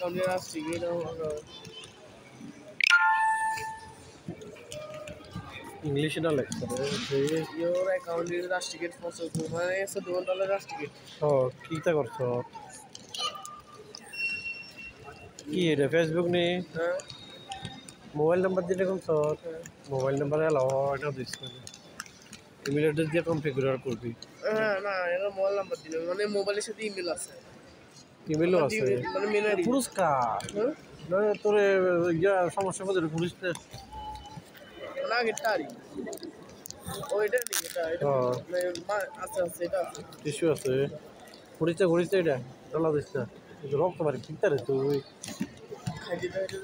অ্যাকাউন্টে আসছে কি না ইংলিশে না লেখছে your account is rusticate for so মানে $2 rusticate ও কিটা করছ কি এটা ফেসবুক নি হ্যাঁ মোবাইল নাম্বার দিয়ে কোন সর মোবাইল নাম্বার এলো এটা দিস ইমেল অ্যাড্রেস দিয়ে কনফিগার করবি হ্যাঁ না এটা মোবাইল নাম্বার দিলে মানে মোবাইলের সাথে ইমেল আছে ইমেলও আছে মানে মেল আইডি পুরস্কার হ্যাঁ না তোর ইয়া সমস্যা করে পুলিশ না গেটারি ওইটা নেই এটা আচ্ছা আচ্ছা এটা আছে টিস্যু আছে ঘুরিতে ঘুরিতে এটা ডলা দিস না রক্ত মারি কিনতে রে তুই খাইতে খাইতে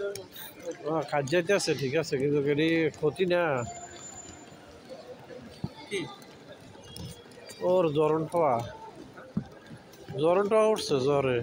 হ্যাঁ কাজ যাইতে আছে ঠিক আছে কিন্তু এটি ক্ষতি না কি ওর জ্বরনটা উঠছে জ্বরে